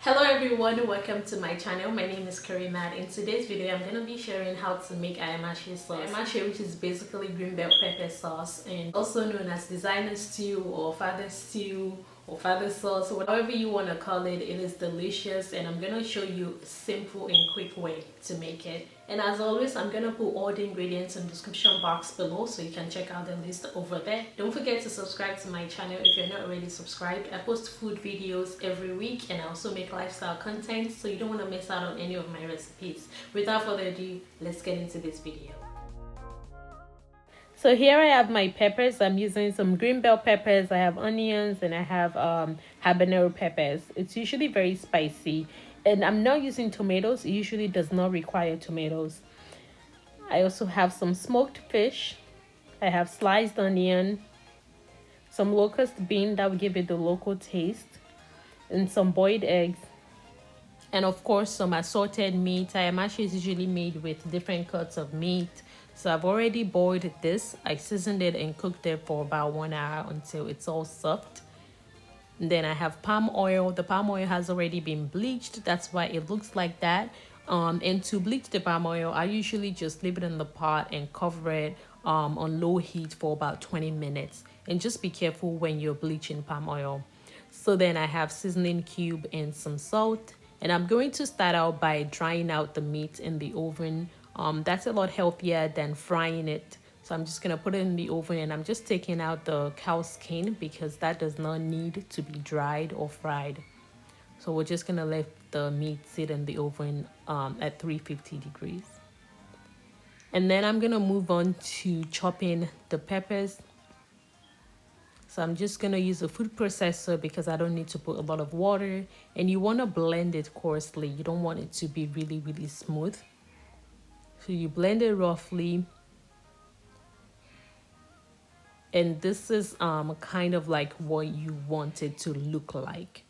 Hello everyone, welcome to my channel. My name is Karimat. In today's video, I'm going to be sharing how to make AYAMASE sauce. AYAMASE, which is basically green bell pepper sauce and also known as designer stew or father stew or father sauce, whatever you want to call it. It is delicious and I'm going to show you a simple and quick way to make it. And as always, I'm going to put all the ingredients in the description box below so you can check out the list over there. Don't forget to subscribe to my channel if you're not already subscribed. I post food videos every week and I also make lifestyle content, so you don't want to miss out on any of my recipes. Without further ado, let's get into this video. So here I have my peppers. I'm using some green bell peppers, I have onions, and I have habanero peppers. It's usually very spicy. And I'm not using tomatoes. It usually does not require tomatoes. I also have some smoked fish. I have sliced onion, some locust bean that will give it the local taste, and some boiled eggs. And of course, some assorted meat. AYAMASE is usually made with different cuts of meat. So I've already boiled this. I seasoned it and cooked it for about 1 hour until it's all soft. Then I have palm oil. The palm oil has already been bleached. That's why it looks like that. And to bleach the palm oil, I usually just leave it in the pot and cover it on low heat for about 20 minutes. And just be careful when you're bleaching palm oil. So then I have seasoning cube and some salt. And I'm going to start out by drying out the meat in the oven. That's a lot healthier than frying it. So I'm just going to put it in the oven and I'm just taking out the cow skin because that does not need to be dried or fried. So we're just going to let the meat sit in the oven at 350 degrees. And then I'm going to move on to chopping the peppers. So I'm just going to use a food processor because I don't need to put a lot of water. And you want to blend it coarsely. You don't want it to be really smooth. So you blend it roughly. And this is kind of like what you want it to look like.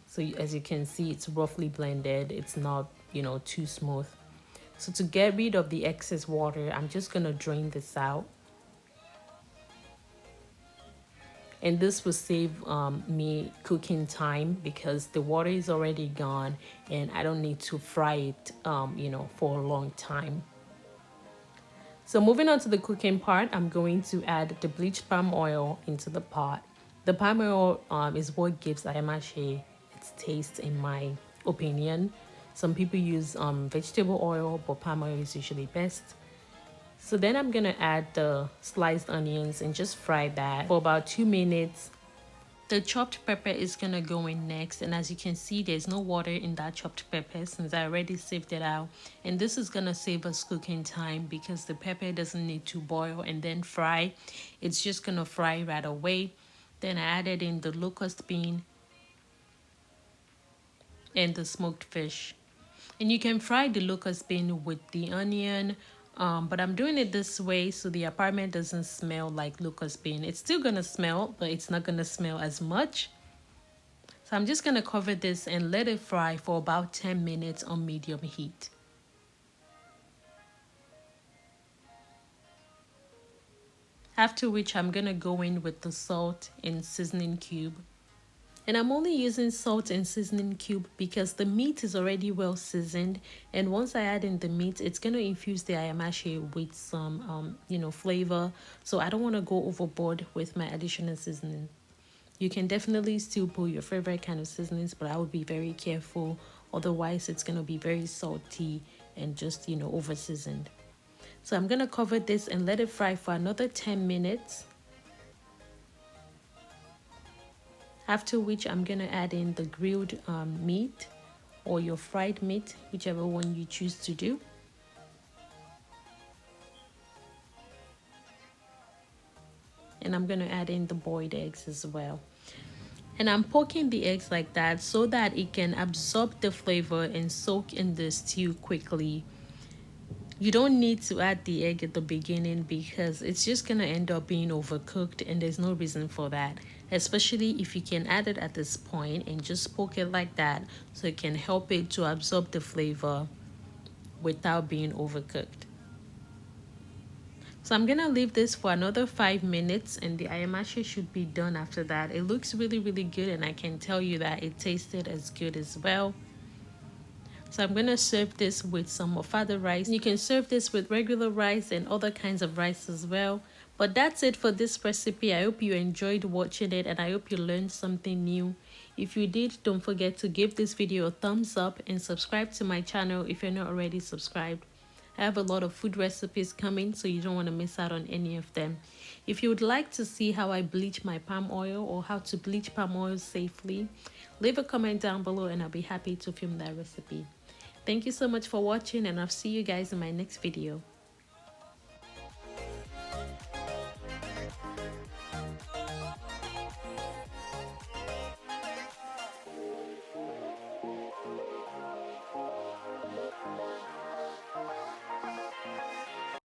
So as you can see, it's roughly blended. It's not, too smooth. So to get rid of the excess water, I'm just going to drain this out. And this will save me cooking time because the water is already gone and I don't need to fry it, for a long time. So moving on to the cooking part, I'm going to add the bleached palm oil into the pot. The palm oil is what gives AYAMASE its taste, in my opinion. Some people use vegetable oil, but palm oil is usually best. So then I'm going to add the sliced onions and just fry that for about 2 minutes. The chopped pepper is going to go in next, and as you can see, there's no water in that chopped pepper since I already sieved it out. And this is going to save us cooking time because the pepper doesn't need to boil and then fry. It's just going to fry right away. Then I added in the locust bean and the smoked fish. And you can fry the locust bean with the onion, but I'm doing it this way so the apartment doesn't smell like locust bean. It's still gonna smell, but it's not gonna smell as much. So I'm just gonna cover this and let it fry for about 10 minutes on medium heat. After which I'm gonna go in with the salt and seasoning cube. And I'm only using salt and seasoning cube because the meat is already well seasoned. And once I add in the meat, it's going to infuse the AYAMASE with some, flavor. So I don't want to go overboard with my additional seasoning. You can definitely still put your favorite kind of seasonings, but I would be very careful. Otherwise, it's going to be very salty and just, over seasoned. So I'm going to cover this and let it fry for another 10 minutes. After which I'm going to add in the grilled meat or your fried meat, whichever one you choose to do. And I'm going to add in the boiled eggs as well. And I'm poking the eggs like that so that it can absorb the flavor and soak in the stew quickly. You don't need to add the egg at the beginning because it's just going to end up being overcooked and there's no reason for that. Especially if you can add it at this point and just poke it like that so it can help it to absorb the flavor without being overcooked. So I'm gonna leave this for another 5 minutes and the ayamase should be done after that. It looks really good and I can tell you that it tasted as good as well. So I'm gonna serve this with some Ofada rice. You can serve this with regular rice and other kinds of rice as well. But that's it for this recipe. I hope you enjoyed watching it and I hope you learned something new. If you did, don't forget to give this video a thumbs up and subscribe to my channel if you're not already subscribed. I have a lot of food recipes coming, so you don't want to miss out on any of them. If you would like to see how I bleach my palm oil or how to bleach palm oil safely, leave a comment down below and I'll be happy to film that recipe. Thank you so much for watching and I'll see you guys in my next video.